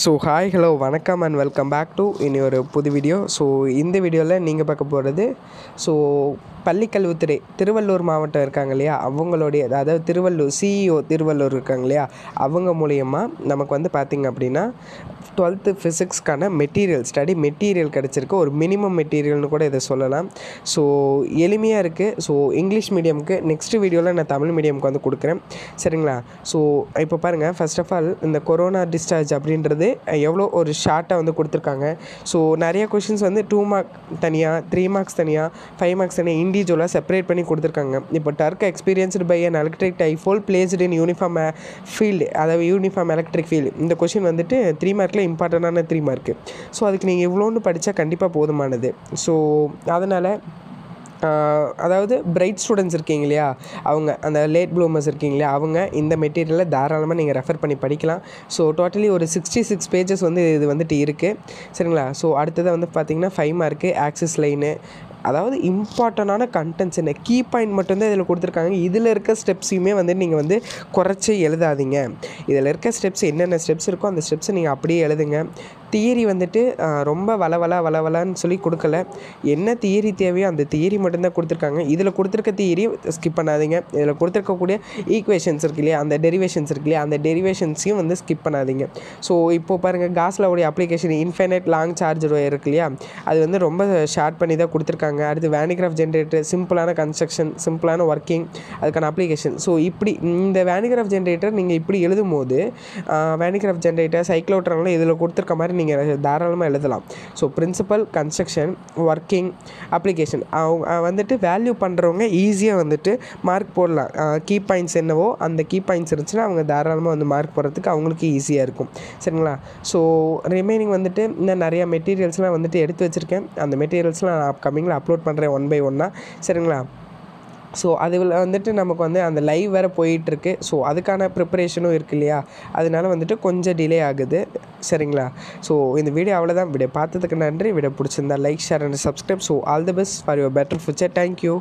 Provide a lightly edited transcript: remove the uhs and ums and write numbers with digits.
So hi hello வணக்கம் and welcome back to இனி ஒரு புது வீடியோ. ஸோ இந்த வீடியோவில் நீங்கள் பார்க்க போகிறது ஸோ பள்ளிக்கல்வித்துறை திருவள்ளூர் மாவட்டம் இருக்காங்க இல்லையா, அவங்களுடைய அதாவது திருவள்ளூர் சிஇஓ திருவள்ளூர் இருக்காங்க இல்லையா, அவங்க மூலயமா நமக்கு வந்து பார்த்திங்க அப்படின்னா 12th ஃபிசிக்ஸ்க்கான ஸ்டடி மெட்டீரியல் கிடச்சிருக்கு. ஒரு மினிமம் மெட்டீரியல்னு கூட இதை சொல்லலாம். ஸோ எளிமையாக இருக்குது. ஸோ இங்கிலீஷ் மீடியமுக்கு நெக்ஸ்ட் வீடியோவில் நான் தமிழ் மீடியமுக்கு வந்து கொடுக்குறேன், சரிங்களா? ஸோ இப்போ பாருங்கள், ஃபர்ஸ்ட் ஆஃப் ஆல் இந்த கொரோனா டிஸ்சார்ஜ் அப்படின்றது எவ்வளோ ஒரு ஷார்ட்டாக வந்து கொடுத்துருக்காங்க. ஸோ நிறைய கொஷின்ஸ் வந்து 2 மார்க் தனியாக, 3 மார்க்ஸ் தனியாக, 5 மார்க்ஸ் தனியாக இண்டிவிஜுவலாக செப்பரேட் பண்ணி கொடுத்துருக்காங்க. இப்போ torque experienced by an electric dipole placed in uniform field, அதாவது யூனிஃபார்ம் எலக்ட்ரிக் ஃபீல்டு. இந்த கொஷின் வந்துட்டு 3 மார்க்கில் இம்பார்ட்டண்டான 3 மார்க்கு. ஸோ அதுக்கு நீங்கள் இவ்வளோன்னு படித்தா கண்டிப்பாக போதுமானது. ஸோ அதனால் அதாவது பிரைட் ஸ்டூடெண்ட்ஸ் இருக்கீங்க இல்லையா, அவங்க அந்த லேட் ப்ளூமர்ஸ் இருக்கீங்க இல்லையா, அவங்க இந்த மெட்டீரியலை தாராளமாக நீங்கள் ரெஃபர் பண்ணி படிக்கலாம். ஸோ டோட்டலி ஒரு 66 பேஜஸ் வந்து இது வந்துட்டு இருக்குது, சரிங்களா? ஸோ அடுத்தது வந்து பார்த்திங்கன்னா 5 மார்க்கு ஆக்சிஸ் லைனு, அதாவது இம்பார்ட்டண்டான கண்டென்ட்ஸ் என்ன கீ பாயிண்ட் மட்டும்தான் இதில் கொடுத்துருக்காங்க. இதில் இருக்க ஸ்டெப்ஸையுமே வந்து நீங்கள் வந்து குறைச்சி எழுதாதீங்க. இதில் இருக்க ஸ்டெப்ஸ் என்னென்ன ஸ்டெப்ஸ் இருக்கோ அந்த ஸ்டெப்ஸை நீங்கள் அப்படியே எழுதுங்க. தியரி வந்துட்டு ரொம்ப வளவலான்னு சொல்லி கொடுக்கல. என்ன தியரி தேவையோ அந்த தியரி மட்டும்தான் கொடுத்துருக்காங்க. இதில் கொடுத்துருக்க தியரி ஸ்கிப் பண்ணாதீங்க. இதில் கொடுத்துருக்கக்கூடிய ஈக்குவேஷன்ஸ் இருக்கு இல்லையா, அந்த டெரிவேஷன்ஸ் இருக்கு இல்லையா, அந்த டெரிவேஷன்ஸையும் வந்து ஸ்கிப் பண்ணாதீங்க. ஸோ இப்போது பாருங்கள், காஸ்லாவுடைய application infinite long charger wire இருக்கு இல்லையா, அது வந்து ரொம்ப ஷார்ட் பண்ணி தான் கொடுத்துருக்காங்க. அடுத்து வேனிகிராஃப் ஜென்ரேட்டர், சிம்பிளான கன்ஸ்ட்ரக்ஷன், சிம்பிளான ஒர்க்கிங், அதுக்கான அப்ளிகேஷன். ஸோ இப்படி இந்த வேனிகிராஃப் ஜென்ரேட்டர் நீங்கள் இப்படி எழுதும் போது வேனிகிராஃப் ஜென்ரேட்டர் சைக்ளோட்ரான்லாம் இதில் கொடுத்துருக்க மாதிரி நீங்கள் தாராளமாக எழுதலாம். So principle, construction, working, application அவங்க வந்துட்டு வேல்யூ பண்ணுறவங்க ஈஸியாக வந்துட்டு மார்க் போடலாம். கீ பாயிண்ட்ஸ் என்னவோ அந்த கீ பாயிண்ட்ஸ் இருந்துச்சுன்னா அவங்க தாராளமாக வந்து மார்க் போடுறதுக்கு அவங்களுக்கு ஈஸியாக இருக்கும், சரிங்களா? ஸோ ரிமைனிங் வந்துட்டு இன்னும் நிறையா மெட்டீரியல்ஸ்லாம் வந்துட்டு எடுத்து வச்சுருக்கேன். அந்த மெட்டீரியல்ஸ்லாம் நான் அப்கமிங்கில் அப்லோட் பண்ணுறேன் 1 by 1, சரிங்களா? ஸோ அதில் வந்துட்டு நமக்கு வந்து அந்த லைவ் வேறு போயிட்டுருக்கு. ஸோ அதுக்கான ப்ரிப்பரேஷனும் இருக்குது இல்லையா, அதனால வந்துட்டு கொஞ்சம் டிலே ஆகுது, சரிங்களா? ஸோ இந்த வீடியோ அவ்வளோதான். வீடியோ பார்த்ததுக்கு நன்றி. வீடியோ பிடிச்சிருந்தா like, share and subscribe. So all the best for your better future. Thank you.